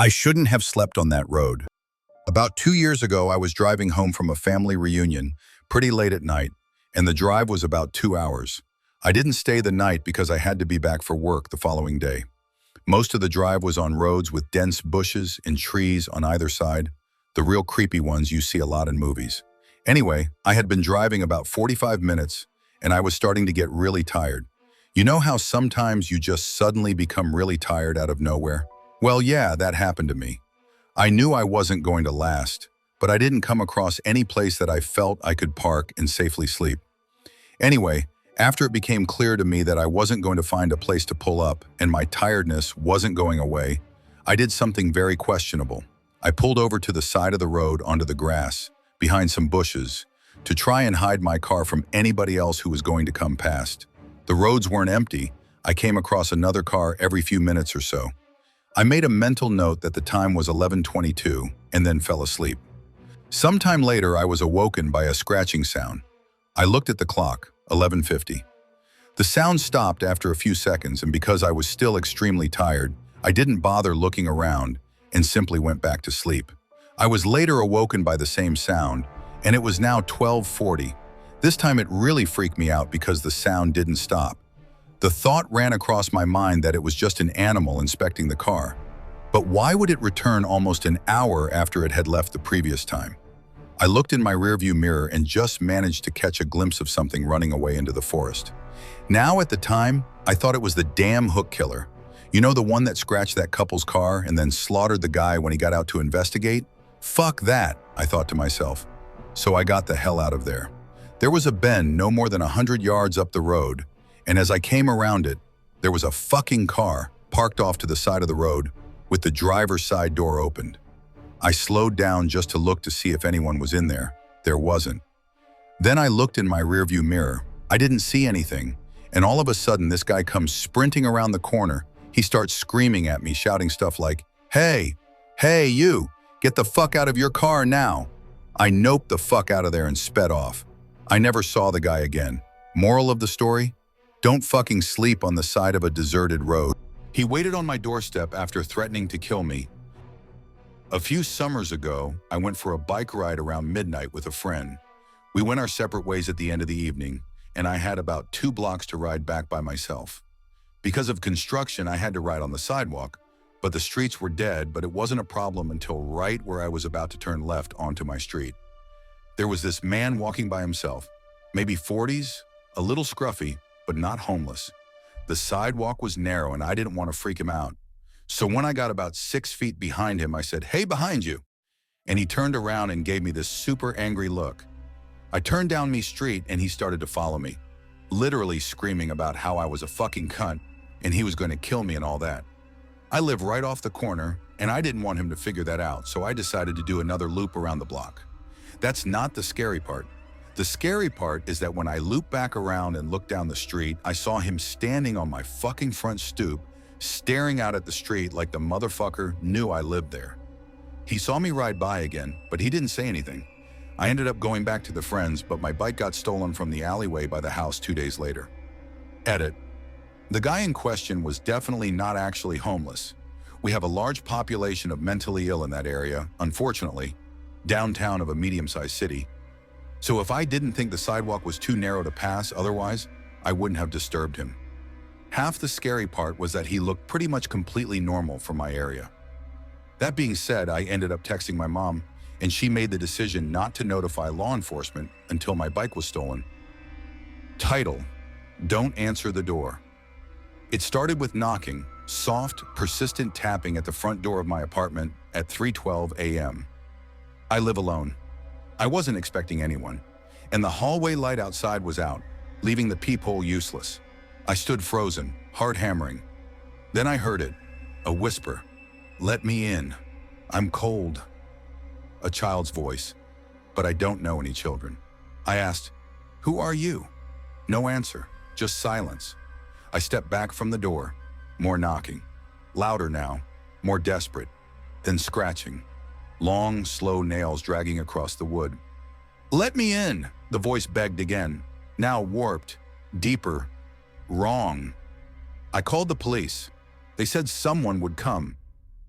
I shouldn't have slept on that road. About 2 years ago, I was driving home from a family reunion, pretty late at night, and the drive was about 2 hours. I didn't stay the night because I had to be back for work the following day. Most of the drive was on roads with dense bushes and trees on either side, the real creepy ones you see a lot in movies. Anyway, I had been driving about 45 minutes, and I was starting to get really tired. You know how sometimes you just suddenly become really tired out of nowhere? Well, yeah, that happened to me. I knew I wasn't going to last, but I didn't come across any place that I felt I could park and safely sleep. Anyway, after it became clear to me that I wasn't going to find a place to pull up and my tiredness wasn't going away, I did something very questionable. I pulled over to the side of the road onto the grass, behind some bushes, to try and hide my car from anybody else who was going to come past. The roads weren't empty. I came across another car every few minutes or so. I made a mental note that the time was 11:22 and then fell asleep. Sometime later, I was awoken by a scratching sound. I looked at the clock, 11:50. The sound stopped after a few seconds, and because I was still extremely tired, I didn't bother looking around and simply went back to sleep. I was later awoken by the same sound, and it was now 12:40. This time it really freaked me out because the sound didn't stop. The thought ran across my mind that it was just an animal inspecting the car. But why would it return almost an hour after it had left the previous time? I looked in my rearview mirror and just managed to catch a glimpse of something running away into the forest. Now, at the time, I thought it was the damn hook killer. You know, the one that scratched that couple's car and then slaughtered the guy when he got out to investigate? Fuck that, I thought to myself. So I got the hell out of there. There was a bend no more than 100 yards up the road, and as I came around it, there was a fucking car parked off to the side of the road with the driver's side door opened. I slowed down just to look to see if anyone was in there. There wasn't. Then I looked in my rearview mirror. I didn't see anything, and all of a sudden this guy comes sprinting around the corner. He starts screaming at me, shouting stuff like, "Hey, hey you, get the fuck out of your car now." I noped the fuck out of there and sped off. I never saw the guy again. Moral of the story? Don't fucking sleep on the side of a deserted road. He waited on my doorstep after threatening to kill me. A few summers ago, I went for a bike ride around midnight with a friend. We went our separate ways at the end of the evening, and I had about 2 blocks to ride back by myself. Because of construction, I had to ride on the sidewalk, but the streets were dead, but it wasn't a problem until right where I was about to turn left onto my street. There was this man walking by himself, maybe 40s, a little scruffy, but not homeless. The sidewalk was narrow and I didn't want to freak him out. So when I got about 6 feet behind him, I said, "Hey, behind you." And he turned around and gave me this super angry look. I turned down me street and he started to follow me, literally screaming about how I was a fucking cunt and he was going to kill me and all that. I live right off the corner and I didn't want him to figure that out, so I decided to do another loop around the block. That's not the scary part. The scary part is that when I looped back around and looked down the street, I saw him standing on my fucking front stoop, staring out at the street like the motherfucker knew I lived there. He saw me ride by again, but he didn't say anything. I ended up going back to the friends, but my bike got stolen from the alleyway by the house 2 days later. Edit. The guy in question was definitely not actually homeless. We have a large population of mentally ill in that area, unfortunately, downtown of a medium-sized city. So if I didn't think the sidewalk was too narrow to pass otherwise, I wouldn't have disturbed him. Half the scary part was that he looked pretty much completely normal for my area. That being said, I ended up texting my mom, and she made the decision not to notify law enforcement until my bike was stolen. Title: Don't Answer the Door. It started with knocking, soft, persistent tapping at the front door of my apartment at 3:12 a.m. I live alone. I wasn't expecting anyone, and the hallway light outside was out, leaving the peephole useless. I stood frozen, heart hammering. Then I heard it, a whisper. "Let me in. I'm cold." A child's voice, but I don't know any children. I asked, "Who are you?" No answer, just silence. I stepped back from the door, more knocking. Louder now, more desperate, then scratching. Long, slow nails dragging across the wood. "Let me in," the voice begged again, now warped, deeper, wrong. I called the police. They said someone would come.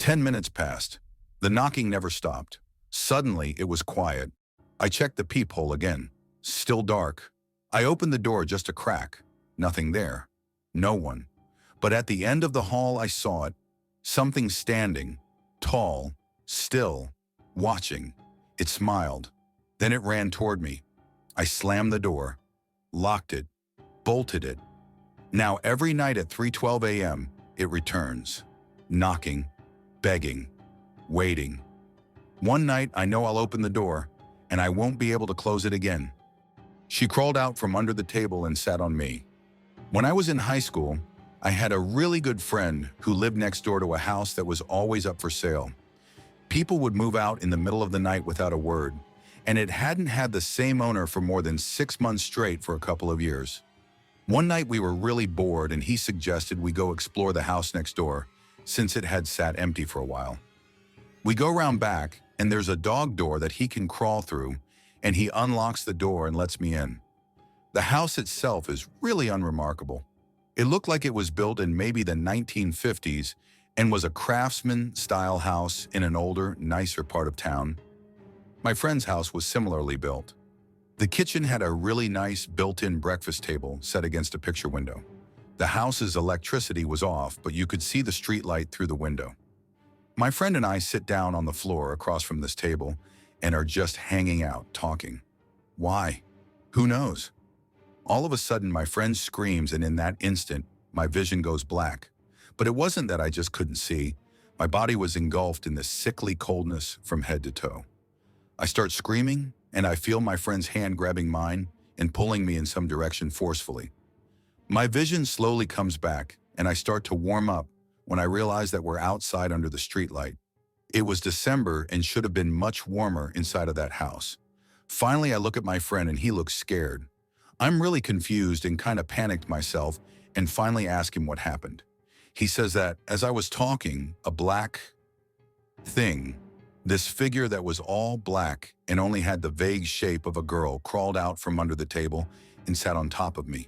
10 minutes passed. The knocking never stopped. Suddenly, it was quiet. I checked the peephole again. Still dark. I opened the door just a crack. Nothing there. No one. But at the end of the hall, I saw it. Something standing, tall, still, watching. It smiled. Then it ran toward me. I slammed the door, locked it, bolted it. Now every night at 3:12 a.m., it returns. Knocking, begging, waiting. One night, I know I'll open the door, and I won't be able to close it again. She crawled out from under the table and sat on me. When I was in high school, I had a really good friend who lived next door to a house that was always up for sale. People would move out in the middle of the night without a word, and it hadn't had the same owner for more than 6 months straight for a couple of years. One night we were really bored and he suggested we go explore the house next door, since it had sat empty for a while. We go round back, and there's a dog door that he can crawl through, and he unlocks the door and lets me in. The house itself is really unremarkable. It looked like it was built in maybe the 1950s and was a craftsman-style house in an older, nicer part of town. My friend's house was similarly built. The kitchen had a really nice built-in breakfast table set against a picture window. The house's electricity was off, but you could see the street light through the window. My friend and I sit down on the floor across from this table and are just hanging out, talking. Why? Who knows? All of a sudden, my friend screams, and in that instant, my vision goes black. But it wasn't that I just couldn't see. My body was engulfed in this sickly coldness from head to toe. I start screaming, and I feel my friend's hand grabbing mine and pulling me in some direction forcefully. My vision slowly comes back, and I start to warm up when I realize that we're outside under the streetlight. It was December and should have been much warmer inside of that house. Finally, I look at my friend and he looks scared. I'm really confused and kind of panicked myself and finally ask him what happened. He says that as I was talking, a black thing, this figure that was all black and only had the vague shape of a girl, crawled out from under the table and sat on top of me.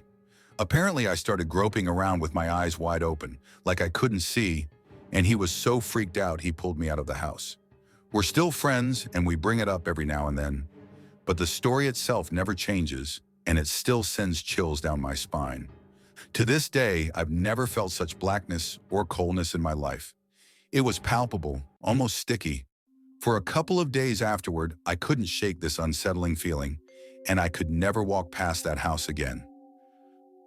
Apparently, I started groping around with my eyes wide open, like I couldn't see, and he was so freaked out he pulled me out of the house. We're still friends, and we bring it up every now and then, but the story itself never changes, and it still sends chills down my spine. To this day, I've never felt such blackness or coldness in my life. It was palpable, almost sticky. For a couple of days afterward, I couldn't shake this unsettling feeling, and I could never walk past that house again.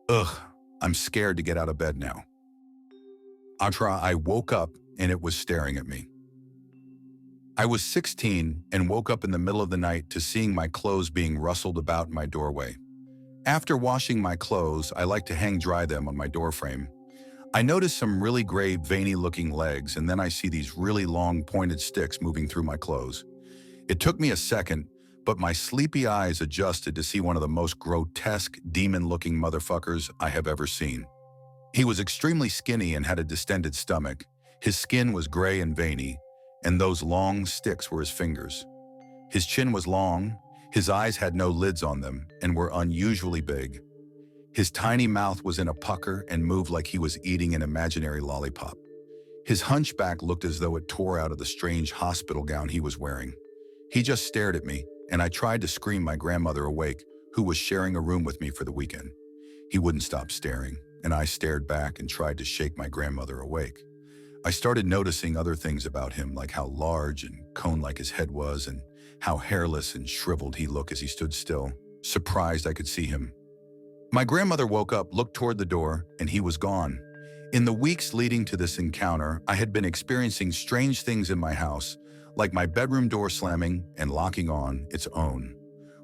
Ugh, I'm scared to get out of bed now. I woke up and it was staring at me. I was 16 and woke up in the middle of the night to seeing my clothes being rustled about in my doorway. After washing my clothes, I like to hang dry them on my doorframe. I notice some really gray, veiny-looking legs, and then I see these really long, pointed sticks moving through my clothes. It took me a second, but my sleepy eyes adjusted to see one of the most grotesque, demon-looking motherfuckers I have ever seen. He was extremely skinny and had a distended stomach. His skin was gray and veiny, and those long sticks were his fingers. His chin was long, his eyes had no lids on them, and were unusually big. His tiny mouth was in a pucker and moved like he was eating an imaginary lollipop. His hunchback looked as though it tore out of the strange hospital gown he was wearing. He just stared at me, and I tried to scream my grandmother awake, who was sharing a room with me for the weekend. He wouldn't stop staring, and I stared back and tried to shake my grandmother awake. I started noticing other things about him, like how large and cone-like his head was, and how hairless and shriveled he looked as he stood still, surprised I could see him. My grandmother woke up, looked toward the door, and he was gone. In the weeks leading to this encounter, I had been experiencing strange things in my house, like my bedroom door slamming and locking on its own.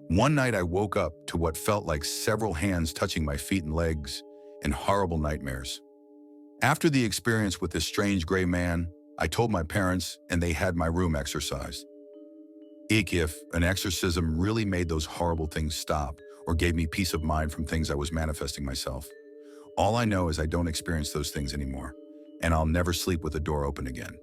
One night I woke up to what felt like several hands touching my feet and legs, and horrible nightmares. After the experience with this strange gray man, I told my parents, and they had my room exorcised. If an exorcism really made those horrible things stop, or gave me peace of mind from things I was manifesting myself. All I know is I don't experience those things anymore, and I'll never sleep with the door open again.